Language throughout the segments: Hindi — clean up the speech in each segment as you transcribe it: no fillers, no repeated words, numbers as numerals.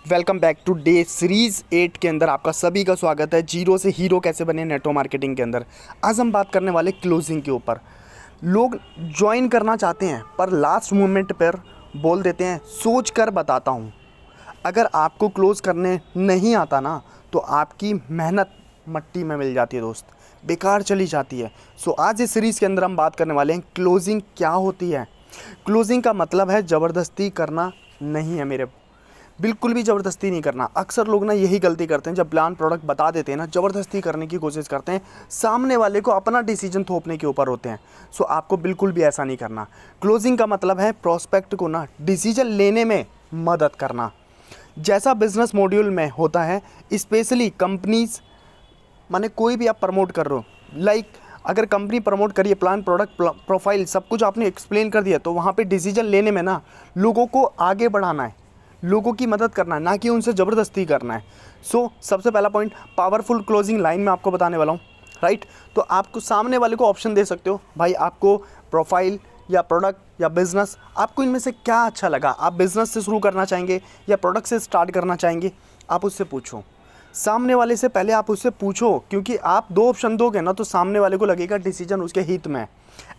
Welcome back to day series 8 के अंदर आपका सभी का स्वागत है। जीरो से हीरो कैसे बने नेटवर्क मार्केटिंग के अंदर। आज हम बात करने वाले क्लोजिंग के ऊपर। लोग ज्वाइन करना चाहते हैं पर लास्ट मोमेंट पर बोल देते हैं सोच कर बताता हूँ। अगर आपको क्लोज करने नहीं आता ना तो आपकी मेहनत मट्टी में मिल जाती है दोस्त, बेकार चली जाती है। सो आज इस सीरीज़ के अंदर हम बात करने वाले हैं क्लोजिंग क्या होती है। क्लोजिंग का मतलब है ज़बरदस्ती करना नहीं है मेरे, बिल्कुल भी ज़बरदस्ती नहीं करना। अक्सर लोग ना यही गलती करते हैं, जब प्लान प्रोडक्ट बता देते हैं ना ज़बरदस्ती करने की कोशिश करते हैं, सामने वाले को अपना डिसीजन थोपने के ऊपर होते हैं। सो आपको बिल्कुल भी ऐसा नहीं करना। क्लोजिंग का मतलब है प्रोस्पेक्ट को ना डिसीजन लेने में मदद करना। जैसा बिजनेस मॉड्यूल में होता है, स्पेशली कंपनीज माने कोई भी आप प्रमोट कर रहे हो, लाइक अगर कंपनी प्रमोट करिए, प्लान प्रोडक्ट प्रोफाइल सब कुछ आपने एक्सप्लेन कर दिया, तो वहाँ पे डिसीजन लेने में ना लोगों को आगे बढ़ाना है, लोगों की मदद करना है, ना कि उनसे ज़बरदस्ती करना है। सो सबसे पहला पॉइंट पावरफुल क्लोजिंग लाइन में आपको बताने वाला हूँ, राइट। तो आपको सामने वाले को ऑप्शन दे सकते हो, भाई आपको प्रोफाइल या प्रोडक्ट या बिज़नेस, आपको इनमें से क्या अच्छा लगा। आप बिज़नेस से शुरू करना चाहेंगे या प्रोडक्ट से स्टार्ट करना चाहेंगे, आप उससे पूछो। सामने वाले से पहले आप उससे पूछो, क्योंकि आप दो ऑप्शन दोगे ना तो सामने वाले को लगेगा डिसीजन उसके हित में।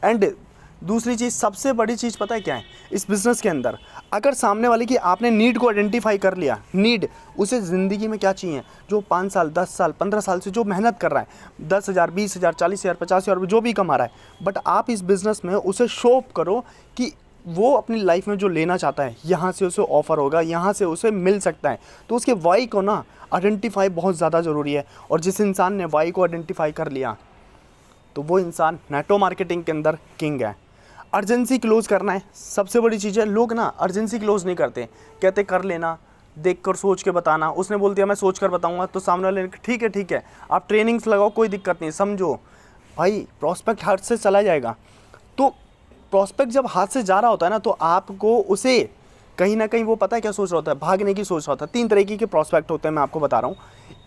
एंड दूसरी चीज़, सबसे बड़ी चीज़ पता है क्या है इस बिज़नेस के अंदर, अगर सामने वाले की आपने नीड को आइडेंटिफाई कर लिया, नीड उसे ज़िंदगी में क्या चाहिए, जो 5 साल 10 साल 15 साल से जो मेहनत कर रहा है, 10,000 20,000 40,000 50,000 जो भी कमा रहा है, बट आप इस बिज़नेस में उसे शो अप करो कि वो अपनी लाइफ में जो लेना चाहता है यहाँ से उसे ऑफ़र होगा, यहाँ से उसे मिल सकता है। तो उसके वाई को ना आइडेंटिफाई बहुत ज़्यादा ज़रूरी है। और जिस इंसान ने वाई को आइडेंटिफाई कर लिया तो वो इंसान नेटवर्क मार्केटिंग के अंदर किंग है। अर्जेंसी क्लोज करना है सबसे बड़ी चीज़ है। लोग ना अर्जेंसी क्लोज नहीं करते, कहते कर लेना, देख कर सोच के बताना। उसने बोल दिया मैं सोच कर बताऊंगा, तो सामने वाले ने ठीक है आप ट्रेनिंग्स लगाओ, कोई दिक्कत नहीं, समझो भाई प्रोस्पेक्ट हाथ से चला जाएगा। तो प्रोस्पेक्ट जब हाथ से जा रहा होता है ना, तो आपको उसे कहीं ना कहीं वो पता है क्या सोच रहा होता है, भागने की सोच रहा होता है। 3 तरीके के प्रोस्पेक्ट होते हैं, मैं आपको बता रहा हूँ।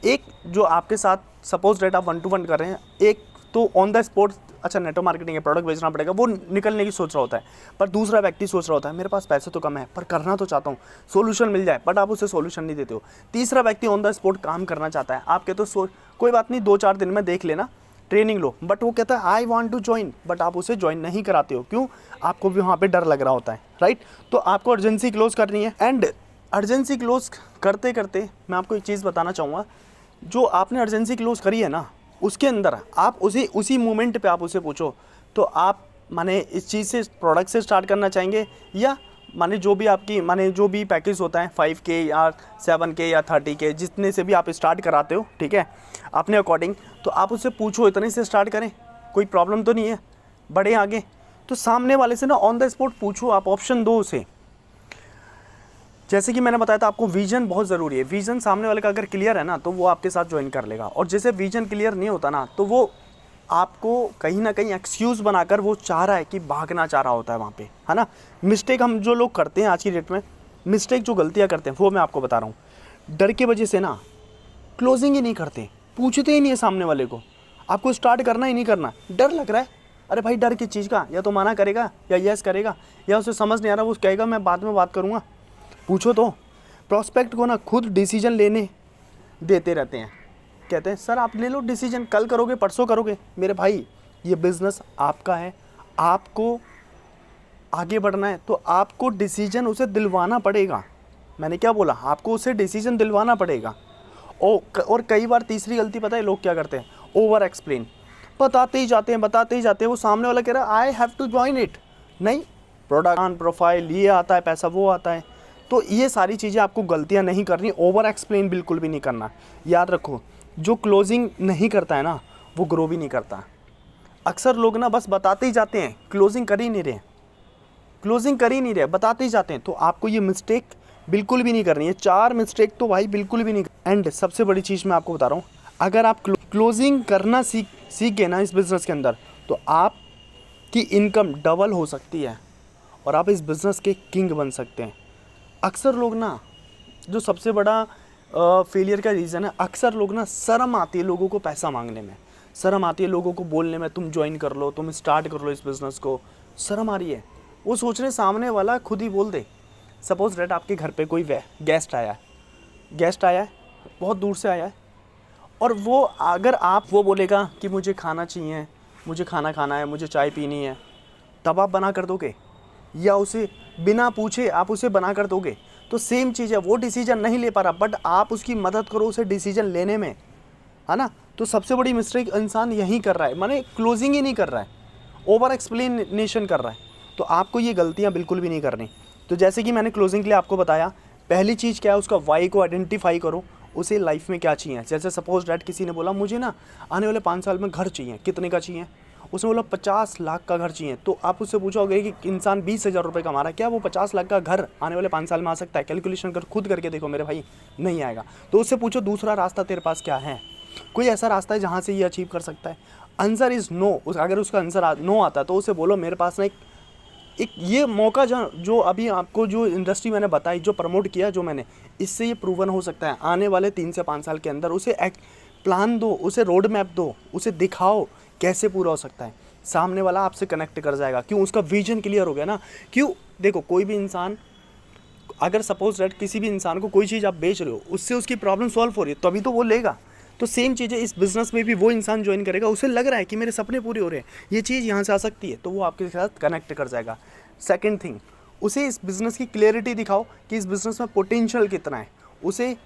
एक जो आपके साथ सपोज डेट आप 1 to 1 कर रहे हैं, एक तो ऑन द स्पॉट, अच्छा नेटवर्क मार्केटिंग है, प्रोडक्ट बेचना पड़ेगा, वो निकलने की सोच रहा होता है। पर दूसरा व्यक्ति सोच रहा होता है मेरे पास पैसे तो कम है पर करना तो चाहता हूँ, सोल्यूशन मिल जाए, बट आप उसे सोल्यूशन नहीं देते हो। तीसरा व्यक्ति ऑन द स्पॉट काम करना चाहता है, आप कहते हो कोई बात नहीं 2-4 दिन में देख लेना, ट्रेनिंग लो, बट वो कहता है I want to join, but आप उसे ज्वाइन नहीं कराते हो। क्यों? आपको भी वहाँ पे डर लग रहा होता है, राइट। तो आपको अर्जेंसी क्लोज करनी है। एंड अर्जेंसी क्लोज करते करते मैं आपको एक चीज़ बताना चाहूँगा, जो आपने अर्जेंसी क्लोज करी है ना, उसके अंदर आप उसी मोमेंट पे आप उसे पूछो, तो आप माने इस चीज़ से प्रोडक्ट से स्टार्ट करना चाहेंगे, या माने जो भी आपकी माने जो भी पैकेज होता है 5K या 7K या 30K, जितने से भी आप स्टार्ट कराते हो, ठीक है, अपने अकॉर्डिंग, तो आप उससे पूछो इतने से स्टार्ट करें, कोई प्रॉब्लम तो नहीं है, बढ़े आगे। तो सामने वाले से ना ऑन द स्पॉट पूछो, आप ऑप्शन दो उसे। जैसे कि मैंने बताया था आपको विजन बहुत ज़रूरी है। विजन सामने वाले का अगर क्लियर है ना तो वो आपके साथ ज्वाइन कर लेगा, और जैसे विजन क्लियर नहीं होता ना तो वो आपको कहीं ना कहीं एक्सक्यूज़ बनाकर वो चाह रहा है कि भागना चाह रहा होता है वहाँ पे, है ना। मिस्टेक हम जो लोग करते हैं आज की डेट में, मिस्टेक जो गलतियाँ करते हैं वो मैं आपको बता रहा हूँ। डर की वजह से ना क्लोजिंग ही नहीं करते, पूछते ही नहीं है सामने वाले को, आपको स्टार्ट करना ही नहीं करना, डर लग रहा है। अरे भाई डर किस चीज़ का, या तो मना करेगा या यस करेगा, या उसे समझ नहीं आ रहा वो कहेगा मैं बाद में बात करूँगा। पूछो तो। प्रोस्पेक्ट को ना खुद डिसीजन लेने देते रहते हैं, कहते हैं सर आप ले लो डिसीजन, कल करोगे परसों करोगे। मेरे भाई ये बिज़नेस आपका है, आपको आगे बढ़ना है, तो आपको डिसीजन उसे दिलवाना पड़ेगा। मैंने क्या बोला, आपको उसे डिसीजन दिलवाना पड़ेगा। और कई बार तीसरी गलती पता है लोग क्या करते हैं, ओवर एक्सप्लेन, बताते ही जाते हैं। वो सामने वाला कह रहा है I have to join it, नहीं प्रोडक्ट प्रोफाइल ये आता है, पैसा वो आता है। तो ये सारी चीज़ें आपको गलतियां नहीं करनी, ओवर एक्सप्लेन बिल्कुल भी नहीं करना। याद रखो, जो क्लोजिंग नहीं करता है ना वो ग्रो भी नहीं करता। अक्सर लोग ना बस बताते ही जाते हैं, क्लोजिंग कर ही नहीं रहे, बताते ही जाते हैं। तो आपको ये मिस्टेक बिल्कुल भी नहीं करनी है, 4 मिस्टेक तो भाई बिल्कुल भी नहीं। एंड सबसे बड़ी चीज़ मैं आपको बता रहा हूँ, अगर आप क्लोजिंग करना सीख गए ना इस बिज़नेस के अंदर, तो आपकी इनकम डबल हो सकती है और आप इस बिज़नेस के किंग बन सकते हैं। अक्सर लोग ना, जो सबसे बड़ा फेलियर का रीज़न है, अक्सर लोग ना शर्म आती है लोगों को पैसा मांगने में, शर्म आती है लोगों को बोलने में तुम ज्वाइन कर लो, तुम स्टार्ट कर लो इस बिज़नेस को, शर्म आ रही है। वो सोच रहे सामने वाला खुद ही बोल दे। सपोज डेट आपके घर पे कोई गेस्ट आया, गेस्ट आया है, बहुत दूर से आया है, और वो अगर आप वो बोलेगा कि मुझे खाना चाहिए, मुझे खाना खाना है, मुझे चाय पीनी है, तब आप बना कर दोगे? या उसे बिना पूछे आप उसे बना कर दोगे? तो सेम चीज़ है, वो डिसीजन नहीं ले पा रहा बट आप उसकी मदद करो उसे डिसीजन लेने में, है ना। तो सबसे बड़ी मिस्टेक इंसान यही कर रहा है, माने क्लोजिंग ही नहीं कर रहा है, ओवर एक्सप्लेनेशन कर रहा है। तो आपको ये गलतियाँ बिल्कुल भी नहीं करनी। तो जैसे कि मैंने क्लोजिंग के लिए आपको बताया, पहली चीज़ क्या है, उसका वाई को आइडेंटिफाई करो, उसे लाइफ में क्या चाहिए। जैसे सपोज डैट किसी ने बोला मुझे ना आने वाले 5 साल में घर चाहिए, कितने का चाहिए? उसने बोला 50 लाख का घर चाहिए। तो आप उससे पूछोगे कि इंसान 20,000 रुपये कमा रहा है, क्या वो 50 लाख का घर आने वाले 5 साल में आ सकता है? कैलकुलेशन कर खुद करके देखो मेरे भाई, नहीं आएगा। तो उससे पूछो दूसरा रास्ता तेरे पास क्या है, कोई ऐसा रास्ता है जहाँ से ये अचीव कर सकता है? Answer is no. अगर उसका आंसर नो आता है तो उसे बोलो मेरे पास ना एक ये मौका जो अभी आपको जो इंडस्ट्री मैंने बताई, जो प्रमोट किया, जो मैंने, इससे ये प्रूवन हो सकता है आने वाले 3 से 5 साल के अंदर। उसे एक प्लान दो, उसे रोड मैप दो, उसे दिखाओ कैसे पूरा हो सकता है। सामने वाला आपसे कनेक्ट कर जाएगा, क्यों? उसका विजन क्लियर हो गया ना। क्यों? देखो, कोई भी इंसान, अगर सपोज दैट किसी भी इंसान को कोई चीज़ आप बेच रहे हो, उससे उसकी प्रॉब्लम सॉल्व हो रही है, तभी तो वो लेगा। तो सेम चीज़ है इस बिज़नेस में भी, वो इंसान ज्वाइन करेगा, उसे लग रहा है कि मेरे सपने पूरे हो रहे हैं, ये चीज़ यहाँ से आ सकती है, तो वो आपके साथ कनेक्ट कर जाएगा। सेकंड थिंग, उसे इस बिज़नेस की क्लियरिटी दिखाओ कि इस बिज़नेस में पोटेंशियल कितना है। उसे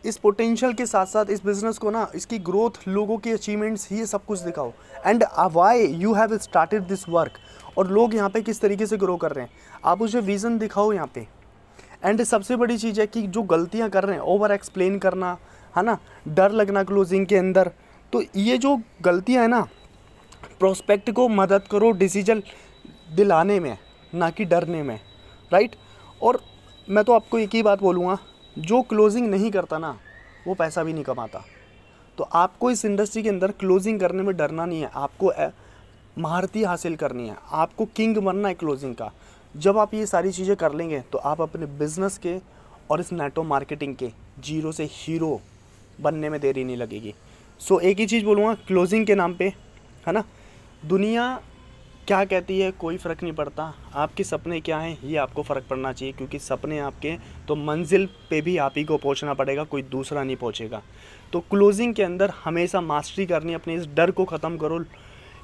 इस पोटेंशियल के साथ साथ इस बिज़नेस को ना, इसकी ग्रोथ, लोगों की अचीवमेंट्स, ये सब कुछ दिखाओ। And why you have started this work, और लोग यहाँ पे किस तरीके से ग्रो कर रहे हैं, आप उसे विज़न दिखाओ यहाँ पे। एंड सबसे बड़ी चीज़ है कि जो गलतियाँ कर रहे हैं, ओवर एक्सप्लेन करना, है ना, डर लगना क्लोजिंग के अंदर, तो ये जो गलतियाँ हैं ना, प्रोस्पेक्ट को मदद करो डिसीजन दिलाने में, ना कि डरने में, राइट। और मैं तो आपको एक ही बात बोलूँगा, जो क्लोजिंग नहीं करता ना, वो पैसा भी नहीं कमाता। तो आपको इस इंडस्ट्री के अंदर क्लोजिंग करने में डरना नहीं है, आपको महारती हासिल करनी है, आपको किंग बनना है क्लोजिंग का। जब आप ये सारी चीज़ें कर लेंगे तो आप अपने बिज़नेस के और इस नेटवर्क मार्केटिंग के जीरो से हीरो बनने में देरी नहीं लगेगी। सो एक ही चीज़ बोलूँगा क्लोजिंग के नाम पे, है ना, दुनिया क्या कहती है कोई फ़र्क नहीं पड़ता, आपके सपने क्या हैं ये आपको फ़र्क पड़ना चाहिए, क्योंकि सपने आपके, तो मंजिल पे भी आप ही को पहुंचना पड़ेगा, कोई दूसरा नहीं पहुंचेगा। तो क्लोजिंग के अंदर हमेशा मास्टरी करनी, अपने इस डर को ख़त्म करो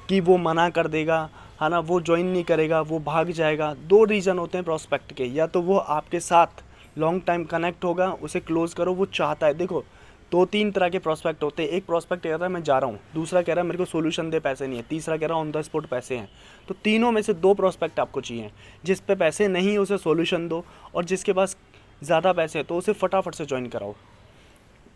कि वो मना कर देगा, है ना, वो ज्वाइन नहीं करेगा, वो भाग जाएगा। 2 रीज़न होते हैं प्रोस्पेक्ट के, या तो वो आपके साथ लॉन्ग टाइम कनेक्ट होगा, उसे क्लोज़ करो, वो चाहता है। देखो 2-3 तरह के प्रोस्पेक्ट होते हैं, एक प्रोस्पेक्ट कह रहा है मैं जा रहा हूँ, दूसरा कह रहा है मेरे को सोल्यूशन दे, पैसे नहीं है, तीसरा कह रहा है ऑन द स्पॉट पैसे हैं। तो तीनों में से 2 प्रोस्पेक्ट आपको चाहिए, जिस पे पैसे नहीं उसे सोल्यूशन दो, और जिसके पास ज़्यादा पैसे हैं तो उसे फटाफट से ज्वाइन कराओ,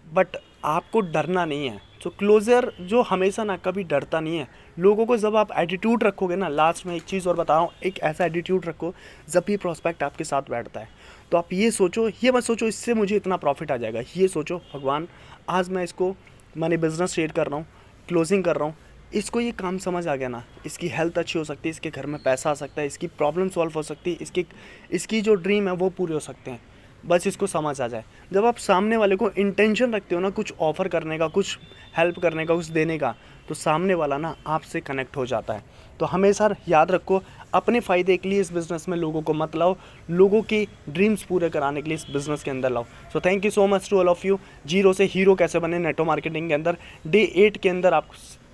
बट आपको डरना नहीं है। तो क्लोज़र जो हमेशा ना कभी डरता नहीं है। लोगों को जब आप एटीट्यूड रखोगे ना, लास्ट में एक चीज़ और बता रहा हूँ, एक ऐसा एटीट्यूड रखो जब ये प्रोस्पेक्ट आपके साथ बैठता है, तो आप ये सोचो, ये मत सोचो इससे मुझे इतना प्रॉफिट आ जाएगा, ये सोचो भगवान आज मैं इसको, मैंने बिज़नेस शेयर कर रहा हूँ, क्लोजिंग कर रहा हूँ, इसको ये काम समझ आ गया ना, इसकी हेल्थ अच्छी हो सकती है, इसके घर में पैसा आ सकता है, इसकी प्रॉब्लम सॉल्व हो सकती है, इसकी जो ड्रीम है वो पूरे हो सकते हैं, बस इसको समझ आ जाए। जब आप सामने वाले को इंटेंशन रखते हो ना कुछ ऑफ़र करने का, कुछ हेल्प करने का, कुछ देने का, तो सामने वाला ना आपसे कनेक्ट हो जाता है। तो हमेशा याद रखो, अपने फ़ायदे के लिए इस बिज़नेस में लोगों को मत लाओ, लोगों की ड्रीम्स पूरे कराने के लिए इस बिज़नेस के अंदर लाओ। So thank you so much to all of you. Zero से हीरो कैसे बने नेटवर्क मार्केटिंग के अंदर डे 8 के अंदर आप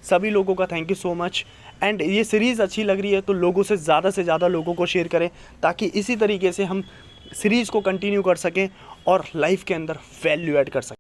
सभी लोगों का thank you so much. And ये सीरीज़ अच्छी लग रही है तो लोगों से ज़्यादा लोगों को शेयर करें, ताकि इसी तरीके से हम सीरीज़ को कंटिन्यू कर सकें और लाइफ के अंदर वैल्यू ऐड कर सकें।